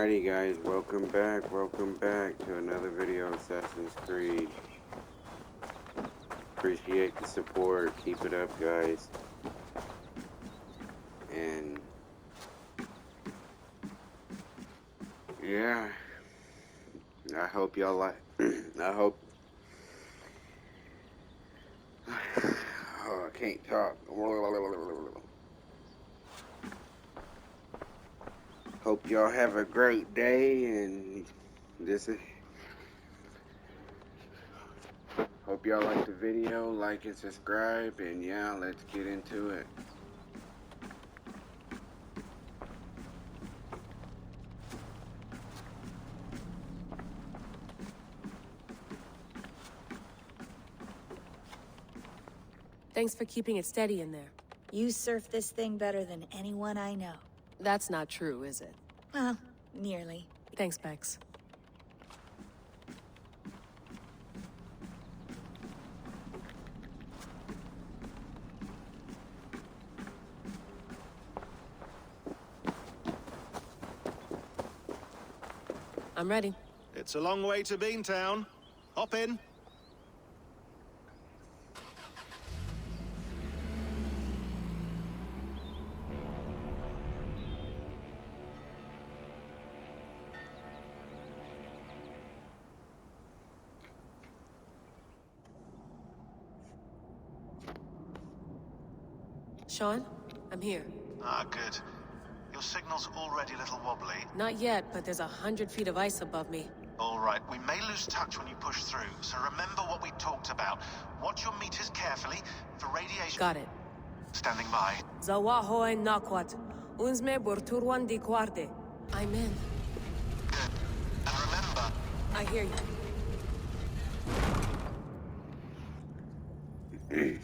Alrighty guys, welcome back to another video of Assassin's Creed. Appreciate the support, keep it up guys. And yeah, I hope y'all like, oh, I can't talk. Hope y'all have a great day, and hope y'all like the video, like and subscribe, and yeah, let's get into it. Thanks for keeping it steady in there. You surf this thing better than anyone I know. That's not true, is it? Well, nearly. Thanks, Bex. I'm ready. It's a long way to Beantown. Hop in. Sean, I'm here. Ah, good. Your signal's already a little wobbly. Not yet, but there's 100 feet of ice above me. All right, we may lose touch when you push through, so remember what we talked about. Watch your meters carefully for radiation. Got it. Standing by. Zawaho en nakwat. Unzme burturwan di guarde. I'm in. Good. And remember... I hear you.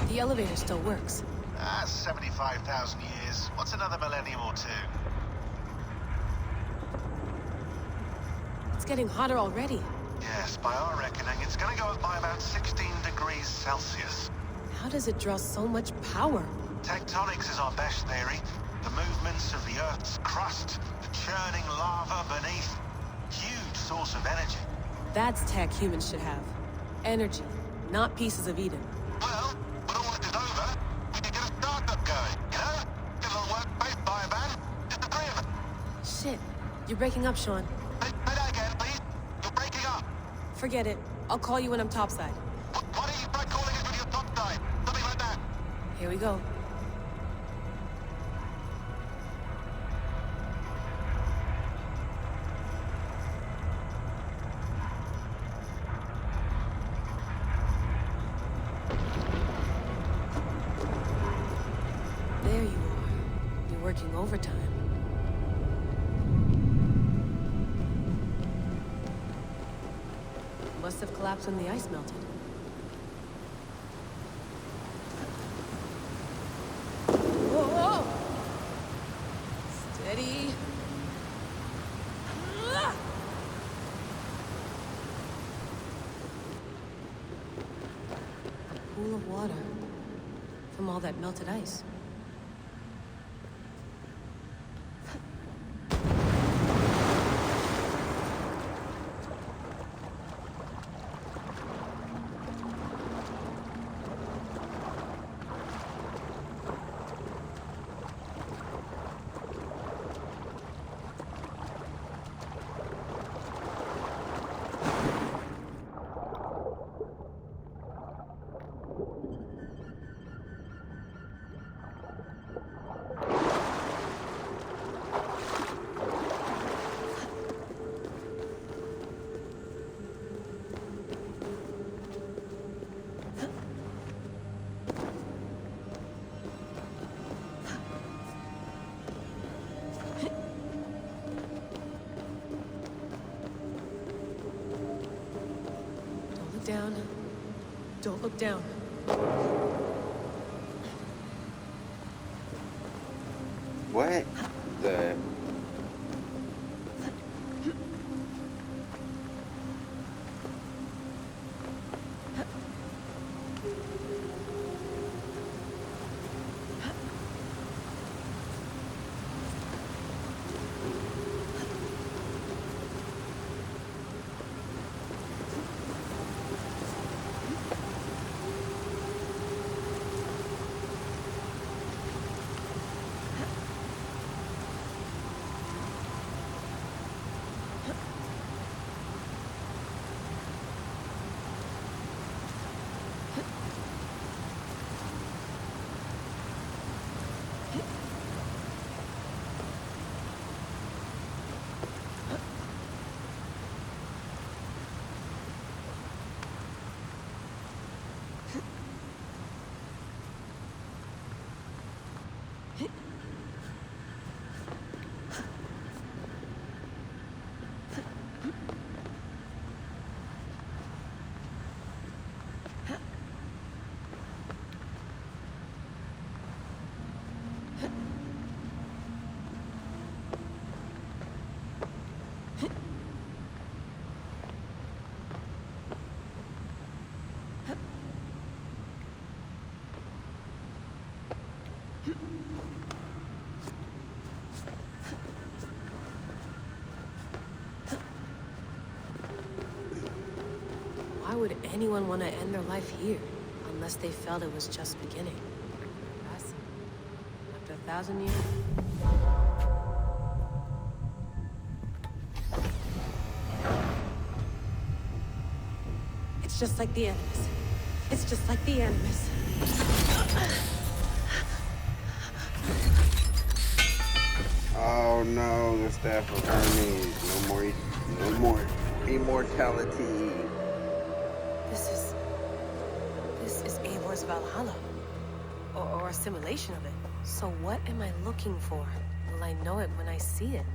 The elevator still works. 75,000 years. What's another millennium or two? It's getting hotter already. Yes, by our reckoning, it's gonna go up by about 16 degrees Celsius. How does it draw so much power? Tectonics is our best theory. The movements of the Earth's crust, the churning lava beneath. Huge source of energy. That's tech humans should have. Energy, not pieces of Eden. Well, when all this is over, we can get a startup going, you know? Get a little work-based biovan, just the three of us. Shit, you're breaking up, Sean. Say that again, please. You're breaking up. Forget it. I'll call you when I'm topside. Why don't you try calling us with your top side? Something like that. Here we go. There you are. You're working overtime. Must have collapsed when the ice melted. Whoa! Steady. A pool of water from all that melted ice. Down. Don't look down. What the? would anyone want to end their life here? Unless they felt it was just beginning. That's... After 1,000 years? It's just like the Animus. It's just like the Animus. Oh no, the Staff of Hermes. No more immortality. This is Eivor's Valhalla. Or a simulation of it. So what am I looking for? Will I know it when I see it?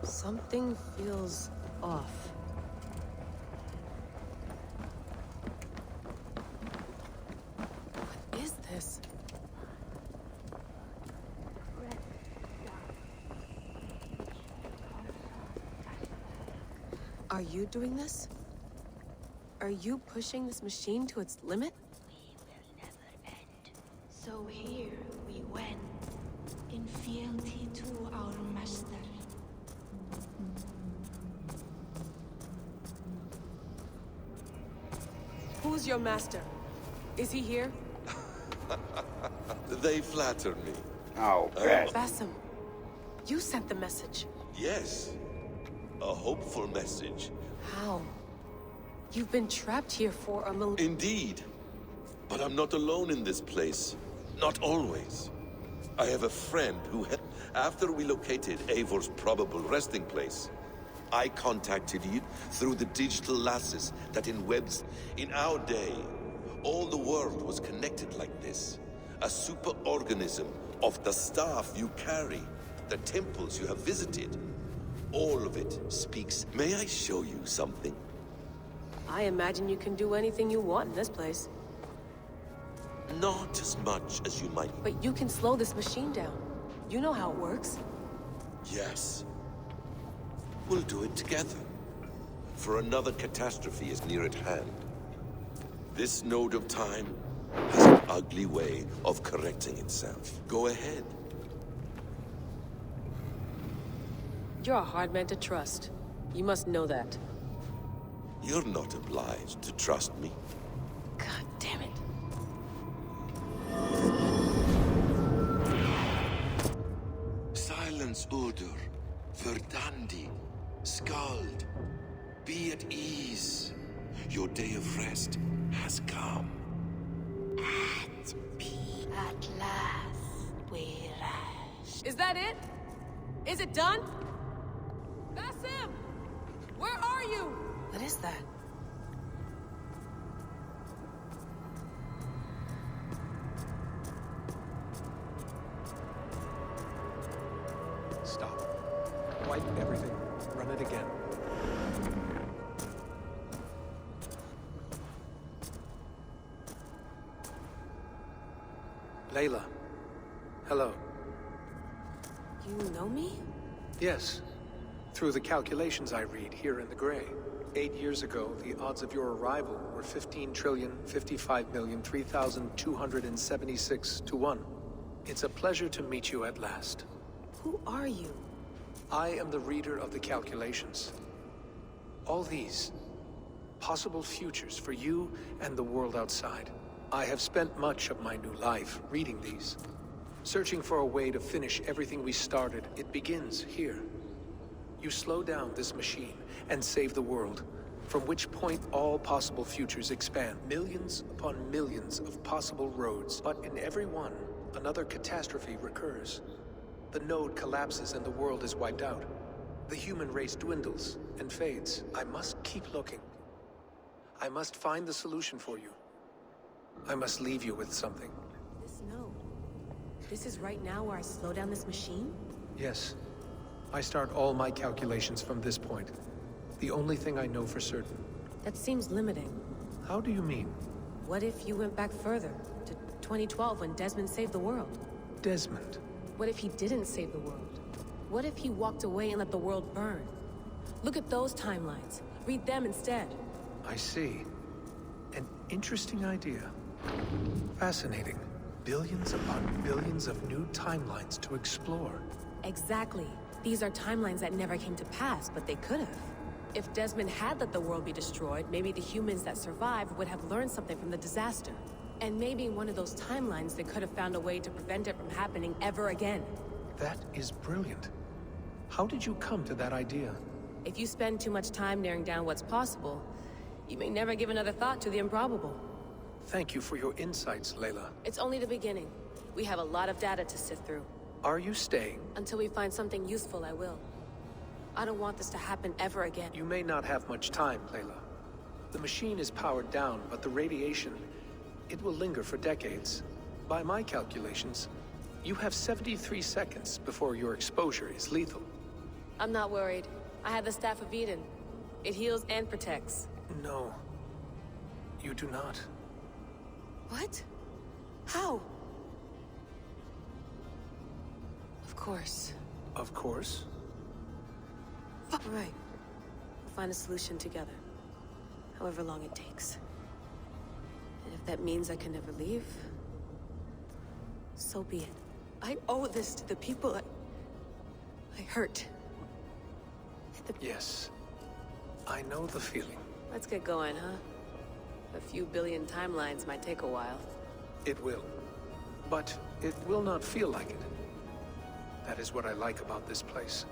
Something feels off. What is this? Are you doing this? Are you pushing this machine to its limit? We will never end. So here we went, in fealty to our master. Who's your master? Is he here? They flatter me. Oh, bad. Basim, you sent the message. Yes. A hopeful message. How? You've been trapped here for a Indeed. But I'm not alone in this place. Not always. I have a friend who after we located Eivor's probable resting place, I contacted you through the digital lasses that in webs. In our day, all the world was connected like this. A superorganism of the staff you carry, the temples you have visited. All of it speaks. May I show you something? I imagine you can do anything you want in this place. Not as much as you might. But you can slow this machine down. You know how it works. Yes. We'll do it together. For another catastrophe is near at hand. This node of time has an ugly way of correcting itself. Go ahead. You're a hard man to trust. You must know that. You're not obliged to trust me. God damn it. Silence, Udur. Verdandi. Skald. Be at ease. Your day of rest has come. At peace. At last, we rest. Is that it? Is it done? Basim! Where are you? What is that? Stop. Wipe everything. Run it again. Layla. Hello. You know me? Yes. Through the calculations I read here in the gray. 8 years ago, the odds of your arrival were 15,055,003,276 to 1. It's a pleasure to meet you at last. Who are you? I am the reader of the calculations. All these possible futures for you and the world outside. I have spent much of my new life reading these, searching for a way to finish everything we started. It begins here. You slow down this machine and save the world, from which point all possible futures expand. Millions upon millions of possible roads, but in every one, another catastrophe recurs. The node collapses and the world is wiped out. The human race dwindles and fades. I must keep looking. I must find the solution for you. I must leave you with something. This node. This is right now where I slow down this machine? Yes. I start all my calculations from this point. The only thing I know for certain. That seems limiting. How do you mean? What if you went back further, to 2012 when Desmond saved the world? Desmond. What if he didn't save the world? What if he walked away and let the world burn? Look at those timelines. Read them instead. I see. An interesting idea. Fascinating. Billions upon billions of new timelines to explore. Exactly. These are timelines that never came to pass, but they could have. If Desmond had let the world be destroyed, maybe the humans that survived would have learned something from the disaster. And maybe in one of those timelines they could have found a way to prevent it from happening ever again. That is brilliant. How did you come to that idea? If you spend too much time narrowing down what's possible, you may never give another thought to the improbable. Thank you for your insights, Layla. It's only the beginning. We have a lot of data to sift through. Are you staying? Until we find something useful, I will. I don't want this to happen ever again. You may not have much time, Layla. The machine is powered down, but the radiation, it will linger for decades. By my calculations, you have 73 seconds before your exposure is lethal. I'm not worried. I have the Staff of Eden. It heals and protects. No. You do not. What? How? Of course. Of course. Right. We'll find a solution together. However long it takes. And if that means I can never leave, so be it. I owe this to the people I hurt. Yes. I know the feeling. Let's get going, huh? A few billion timelines might take a while. It will. But it will not feel like it. That is what I like about this place.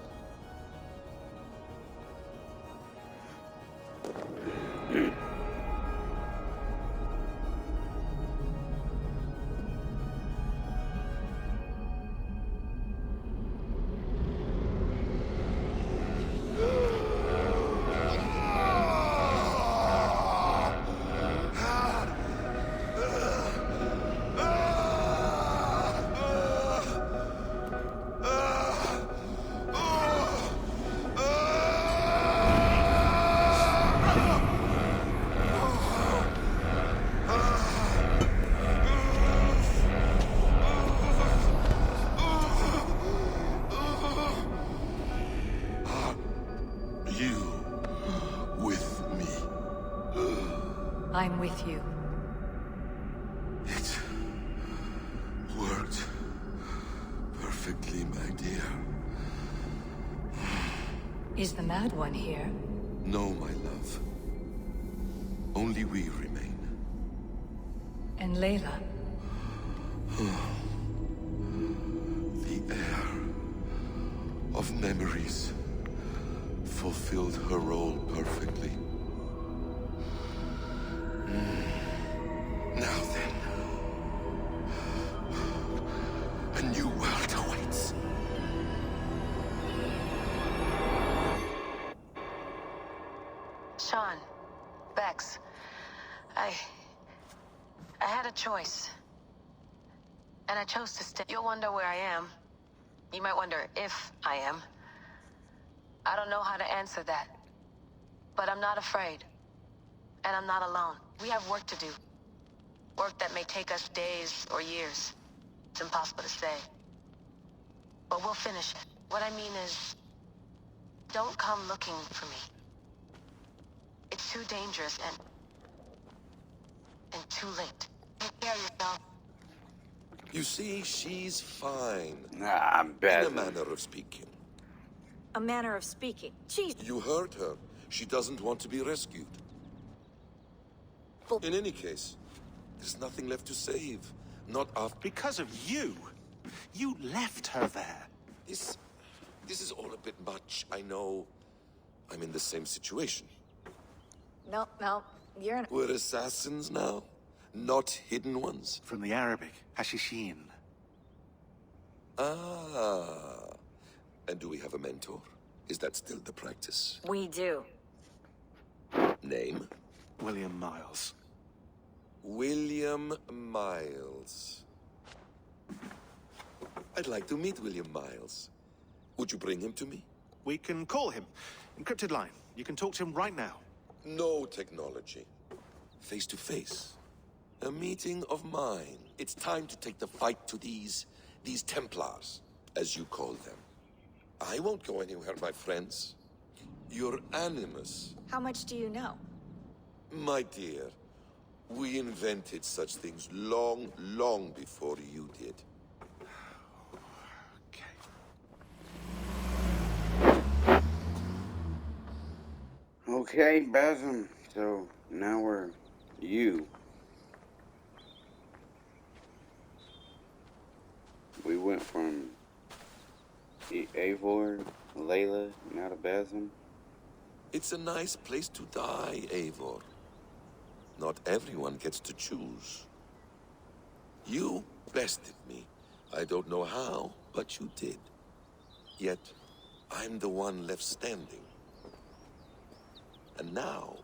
I'm with you. It worked perfectly, my dear. Is the Mad One here? No, my love. Only we remain. And Layla? The air of memories fulfilled her role perfectly. Now then, a new world awaits. Sean, Bex, I had a choice. And I chose to stay. You'll wonder where I am. You might wonder if I am. I don't know how to answer that. But I'm not afraid. And I'm not alone. We have work to do. Work that may take us days or years. It's impossible to say. But we'll finish it. What I mean is, don't come looking for me. It's too dangerous and too late. Take care of yourself. You see, she's fine. Nah, I'm In a bad. manner of speaking. A manner of speaking. Jeez. You hurt her. She doesn't want to be rescued. In any case, there's nothing left to save. Not after... Because of you. You left her there. This is all a bit much. I know. I'm in the same situation. No, you're an... We're assassins now, not hidden ones. From the Arabic, Hashishin. Ah. And do we have a mentor? Is that still the practice? We do. Name? William Miles. William Miles. I'd like to meet William Miles. Would you bring him to me? We can call him. Encrypted line. You can talk to him right now. No technology. Face to face. A meeting of mine. It's time to take the fight to these Templars, as you call them. I won't go anywhere, my friends. Your animus. How much do you know? My dear, We invented such things long, long before you did. Okay, Basim. So now we're you. We went from Eivor, Layla, now to Basim. It's a nice place to die, Eivor. Not everyone gets to choose. You bested me. I don't know how, but you did. Yet, I'm the one left standing. And now,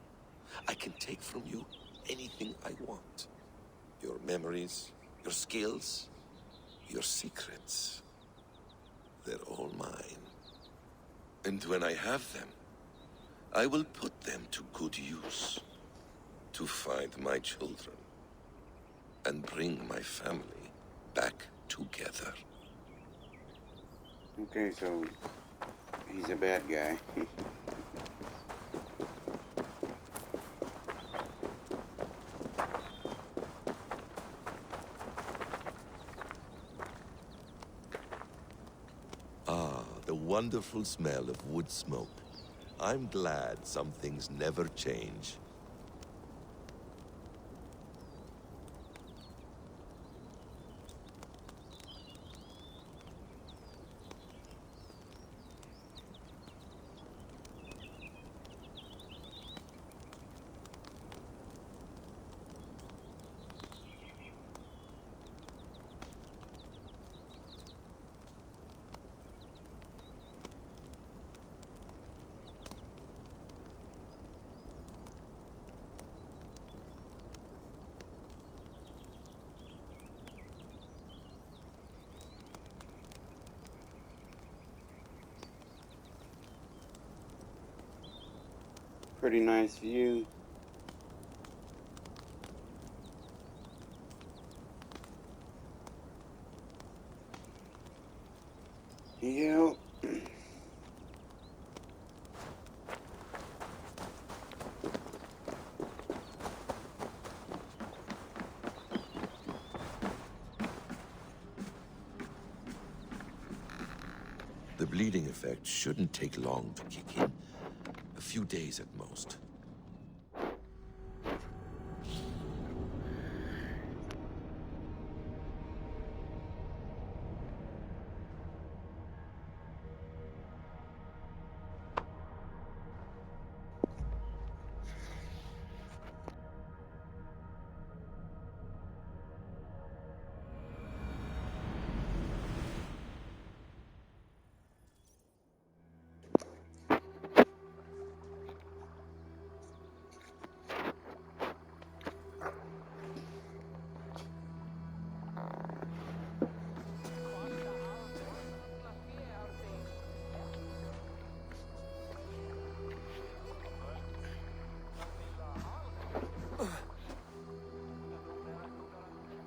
I can take from you anything I want. Your memories, your skills, your secrets. They're all mine. And when I have them, I will put them to good use. To find my children. And bring my family back together. Okay, so he's a bad guy. Ah, the wonderful smell of wood smoke. I'm glad some things never change. Pretty nice view. Yep. The bleeding effect shouldn't take long to kick in. A few days at most.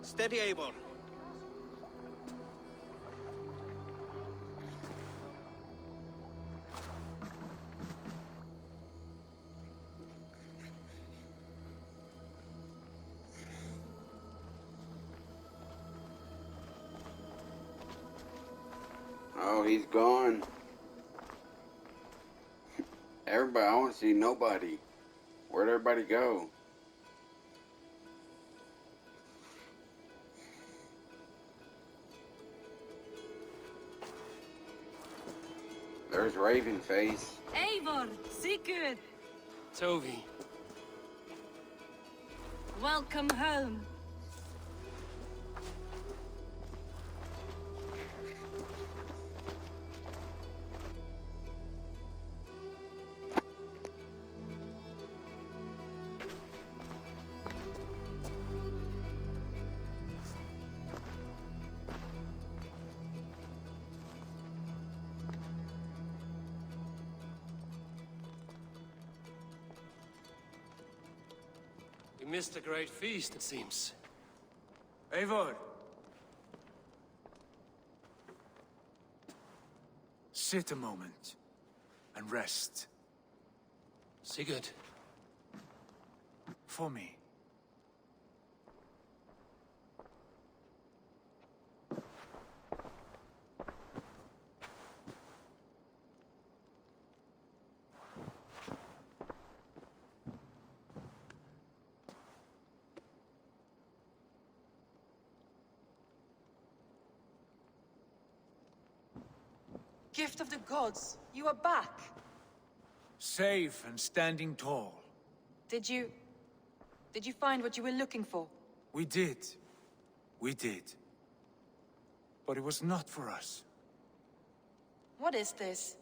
Steady, Eivor. Oh, he's gone. Everybody, I don't see nobody. Where'd everybody go? There's Ravenface. Eivor, Sigurd, Tovi. welcome home. We missed a great feast, it seems. Eivor! Sit a moment and rest. Sigurd. For me. Gift of the gods, you are back. Safe and standing tall. Did you find what you were looking for? We did. We did. But it was not for us. What is this?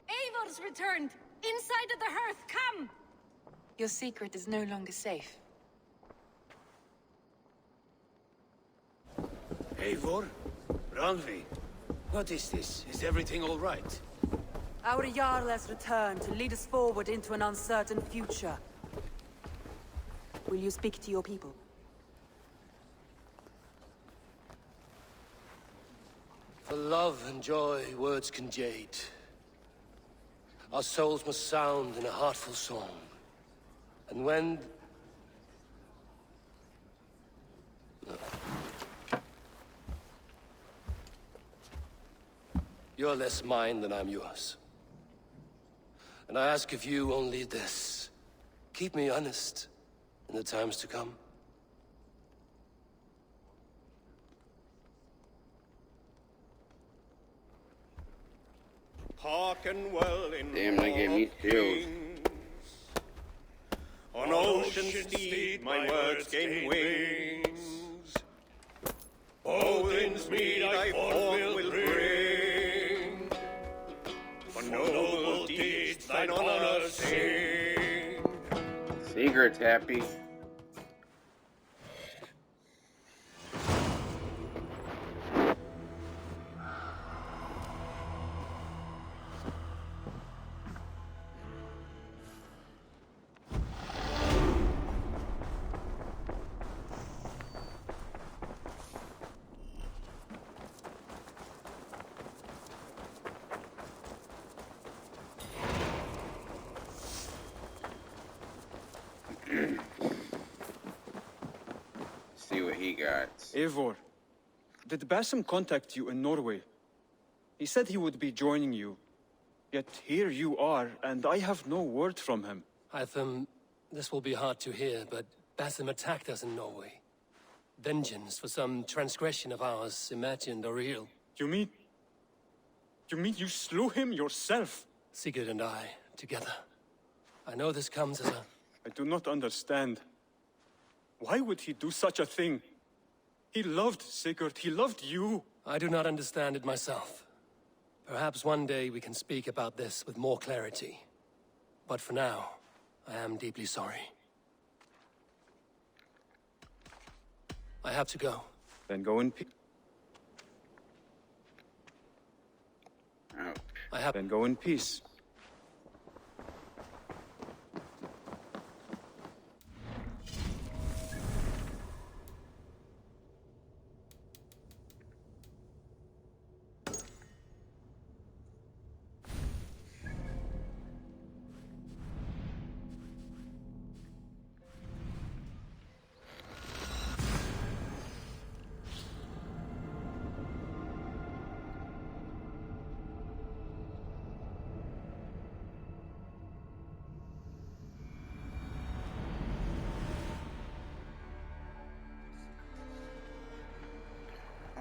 Eivor's returned! Inside of the hearth, come! Your secret is no longer safe. Eivor? Randvi? What is this? Is everything all right? Our Jarl has returned to lead us forward into an uncertain future. Will you speak to your people? For love and joy, words can jade. Our souls must sound in a heartful song. And when... You're less mine than I'm yours. And I ask of you only this. Keep me honest in the times to come. Hearken well in Damn, they gave me chills. On ocean steed my words gain wings. Odin's mead I forth will bring. For noble deeds thine honor sing. Secrets, Happy. See what he got. Eivor, did Basim contact you in Norway? He said he would be joining you. Yet here you are, and I have no word from him. Hytham, this will be hard to hear, but Basim attacked us in Norway. Vengeance for some transgression of ours, imagined or real. You mean you slew him yourself? Sigurd and I, together. I know this comes as a... I do not understand. Why would he do such a thing? He loved Sigurd, he loved you. I do not understand it myself. Perhaps one day we can speak about this with more clarity. But for now, I am deeply sorry. I have to go. Then go in peace. Then go in peace.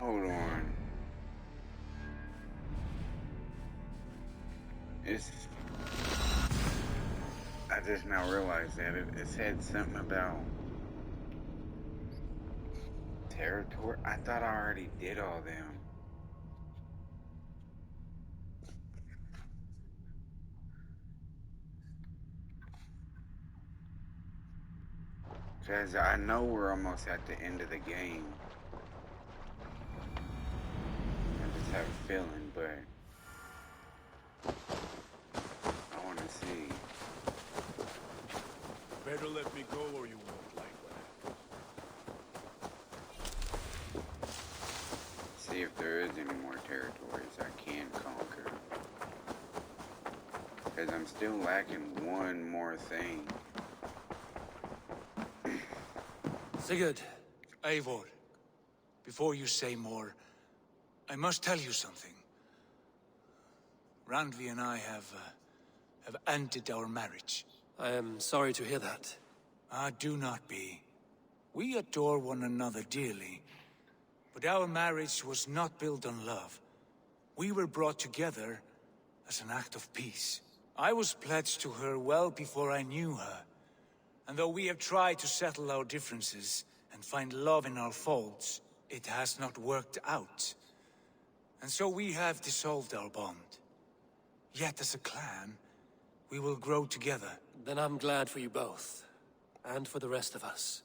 Hold on. I just now realized that it said something about territory. I thought I already did all them. Cause I know we're almost at the end of the game. I just have a feeling, but I want to see. Better let me go or you won't like that. See if there is any more territories I can conquer. Because I'm still lacking one more thing. Sigurd, Eivor, before you say more, I must tell you something. Randvi and I have have ended our marriage. I am sorry to hear that. Ah, do not be. We adore one another dearly. But our marriage was not built on love. We were brought together as an act of peace. I was pledged to her well before I knew her. And though we have tried to settle our differences and find love in our faults, it has not worked out. And so we have dissolved our bond. Yet as a clan, we will grow together. Then I'm glad for you both. And for the rest of us.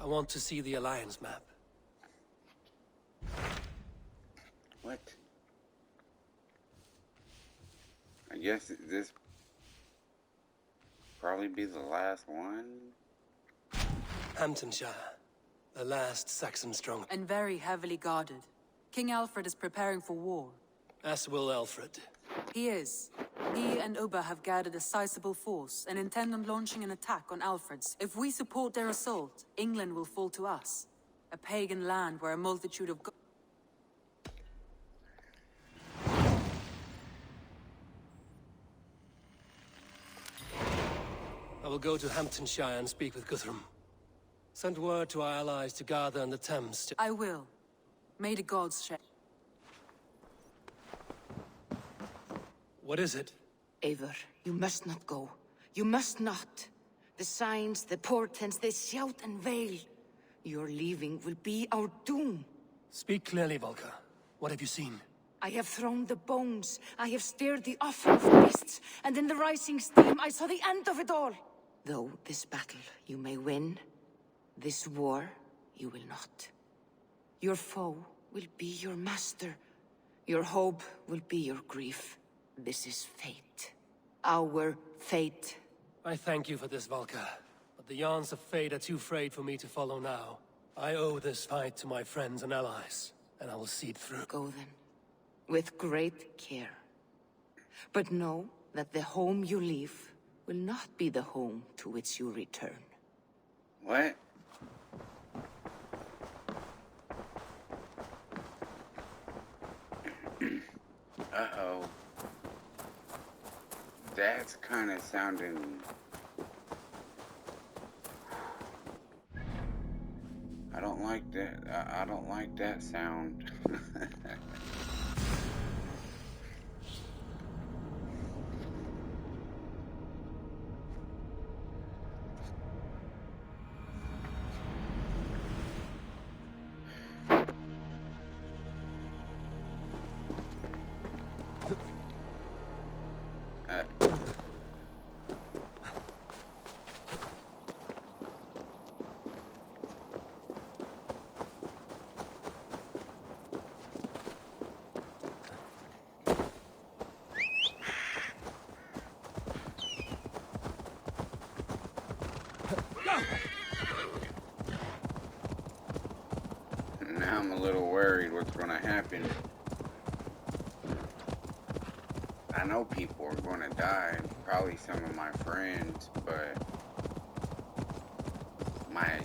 I want to see the Alliance map. What? I guess this probably be the last one. Hamptonshire, the last Saxon stronghold. And very heavily guarded. King Alfred is preparing for war. As will Alfred. He is. He and Ubba have gathered a sizable force and intend on launching an attack on Alfred's. If we support their assault, England will fall to us. A pagan land where a multitude of I will go to Hamptonshire and speak with Guthrum. Send word to our allies to gather in the Thames to— I will. May the gods share. What is it? Eivor, you must not go. You must not. The signs, the portents, they shout and wail. Your leaving will be our doom. Speak clearly, Volker. What have you seen? I have thrown the bones. I have stirred the offering of beasts. And in the rising steam, I saw the end of it all. Though this battle you may win, this war you will not. Your foe will be your master. Your hope will be your grief. This is fate. Our fate. I thank you for this, Volker. But the yarns of fate are too frayed for me to follow now. I owe this fight to my friends and allies, and I will see it through. Go then. With great care. But know that the home you leave will not be the home to which you return. What? Uh-oh. That's kind of sounding... I don't like that. I don't like that sound. Now I'm a little worried what's going to happen. I know people are going to die, probably some of my friends, but my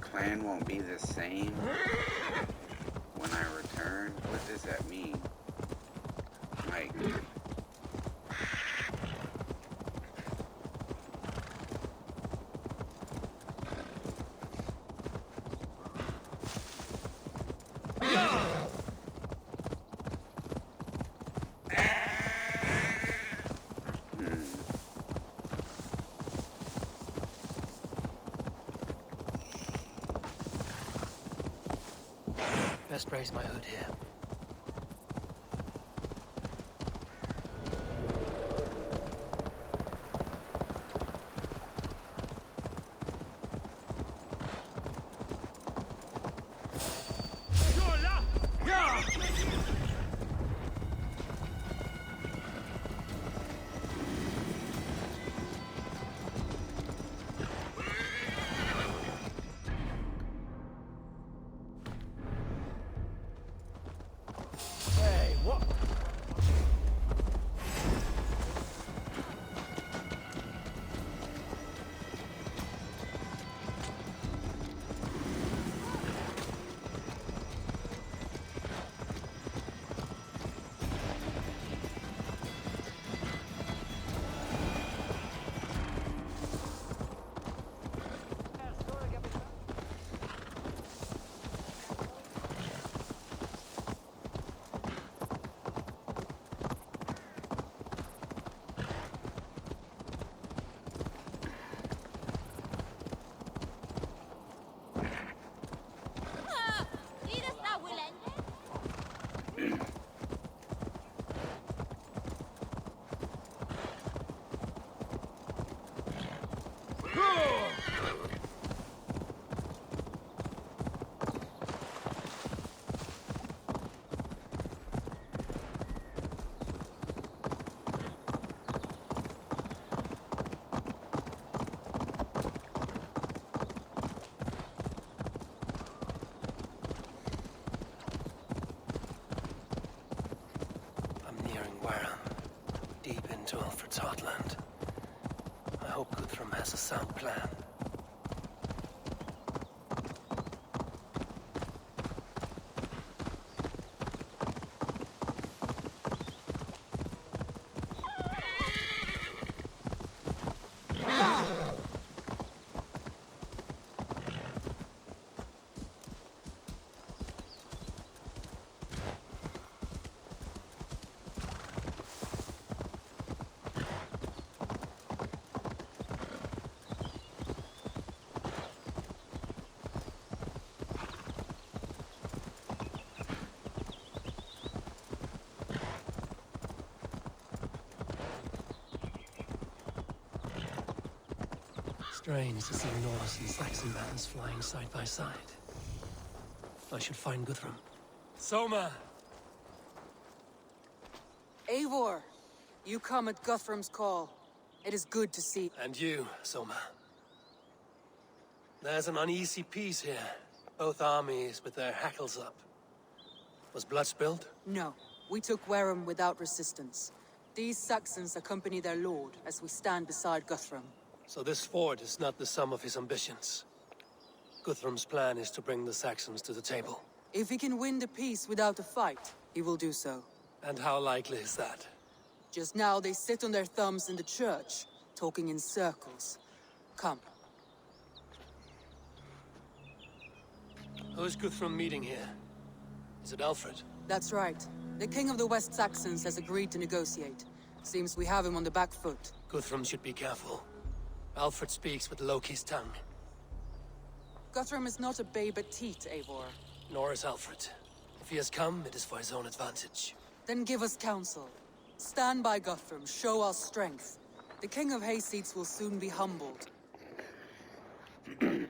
clan won't be the same when I return. What does that mean? Like... Best raise my hood here. Wareham, deep into Alfred's heartland. I hope Guthrum has a sound plan. Strange to see Norse and Saxon banners flying side by side. I should find Guthrum. Soma! Eivor, you come at Guthrum's call. It is good to see. And you, Soma. There's an uneasy peace here. Both armies with their hackles up. Was blood spilled? No, we took Wareham without resistance. These Saxons accompany their lord as we stand beside Guthrum. So this fort is not the sum of his ambitions. Guthrum's plan is to bring the Saxons to the table. If he can win the peace without a fight, he will do so. And how likely is that? Just now they sit on their thumbs in the church, talking in circles. Come. Who is Guthrum meeting here? Is it Alfred? That's right. The king of the West Saxons has agreed to negotiate. Seems we have him on the back foot. Guthrum should be careful. Alfred speaks with Loki's tongue. Guthrum is not a babe at teat, Eivor. Nor is Alfred. If he has come, it is for his own advantage. Then give us counsel. Stand by Guthrum, show our strength. The king of Hayseeds will soon be humbled. I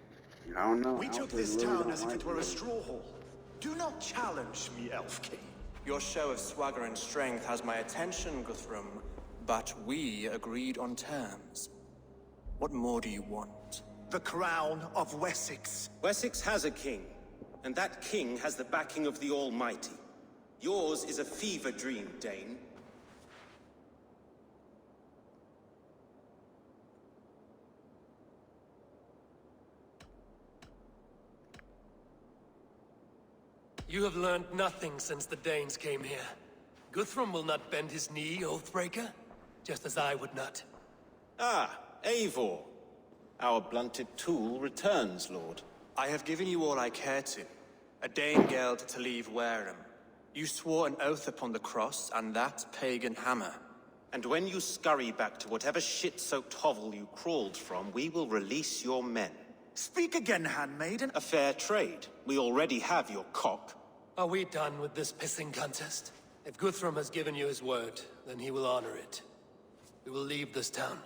don't know. We took this town as if it were a straw hall. Do not challenge me, Elf King. Your show of swagger and strength has my attention, Guthrum. But we agreed on terms. What more do you want? The crown of Wessex. Wessex has a king, and that king has the backing of the Almighty. Yours is a fever dream, Dane. You have learned nothing since the Danes came here. Guthrum will not bend his knee, Oathbreaker, just as I would not. Ah, Eivor. Our blunted tool returns, Lord. I have given you all I care to. A Danegeld to leave Wareham. You swore an oath upon the cross, and that pagan hammer. And when you scurry back to whatever shit-soaked hovel you crawled from, we will release your men. Speak again, handmaiden. A fair trade. We already have your cock. Are we done with this pissing contest? If Guthrum has given you his word, then he will honor it. We will leave this town.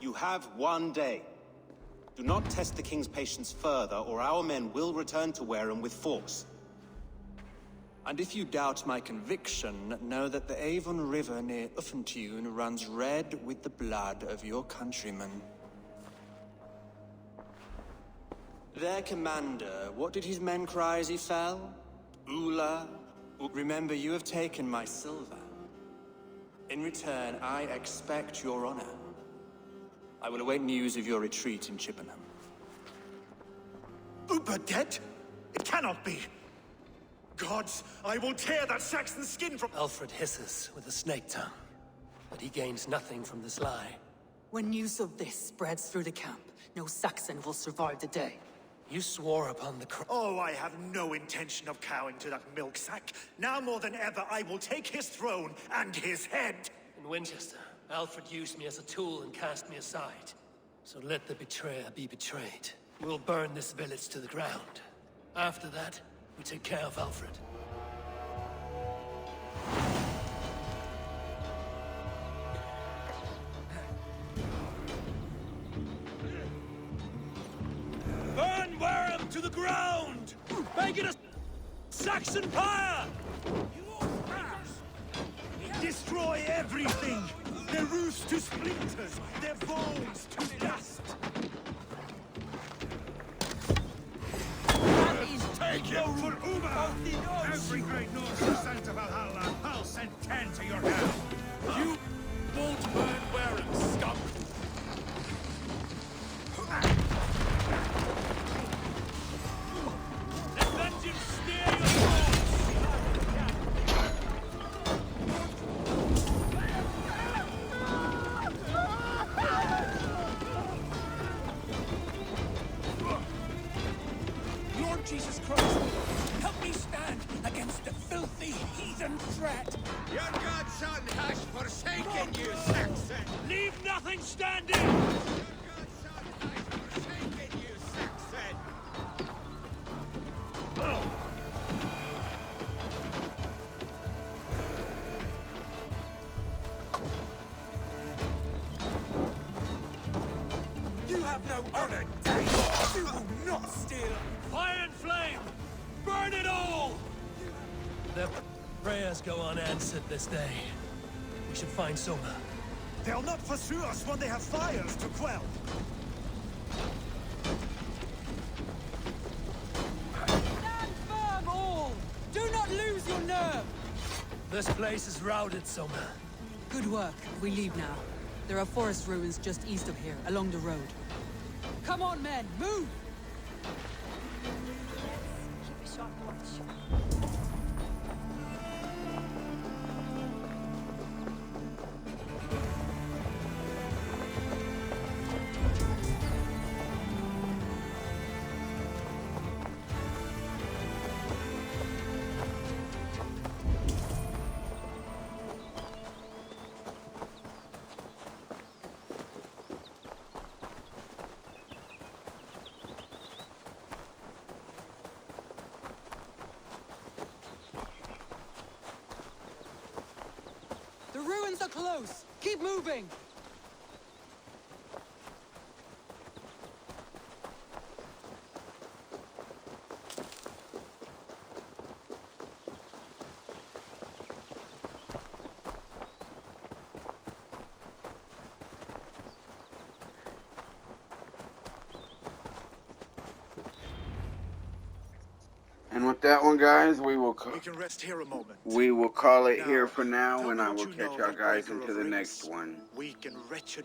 You have one day. Do not test the king's patience further, or our men will return to Wareham with force. And if you doubt my conviction, know that the Avon River near Uffentune runs red with the blood of your countrymen. Their commander, what did his men cry as he fell? Ula? Remember, you have taken my silver. In return, I expect your honor. I will await news of your retreat in Chippenham. Uber dead? It cannot be! Gods, I will tear that Saxon skin from— Alfred hisses with a snake tongue, but he gains nothing from this lie. When news of this spreads through the camp, no Saxon will survive the day. You swore upon the cross. Oh, I have no intention of cowing to that milksack. Now more than ever, I will take his throne and his head. In Winchester, Alfred used me as a tool and cast me aside. So let the betrayer be betrayed. We'll burn this village to the ground. After that, we take care of Alfred. Burn Wareham to the ground! Make it a Saxon pyre! Destroy everything! Their roofs to splinters, their bones to dust! Take it! Go for Uber! Every great Norse who sent to Valhalla, I'll send 10 to your hell! You won't burn Wareham, scum! Let vengeance steer your thoughts! Lord Jesus Christ, help me stand against the filthy heathen threat! Your godson has forsaken you, Saxon! Leave nothing standing! Your godson has forsaken you, Saxon! You have no honor, Dane! You will not steal! Fire and flame! Burn it all! Their prayers go unanswered this day. We should find Soma. They'll not pursue us when they have fires to quell. Stand firm, all! Do not lose your nerve! This place is routed, Soma. Good work. We leave now. There are forest ruins just east of here, along the road. Come on, men! Move! Keep a sharp watch. The ruins are close! Keep moving! And with that one, guys, we can rest here a moment. We will call it Now, here for now, tell and me I what will you catch know y'all of guys Breaker into of the Rings. next one. Weak and wretched.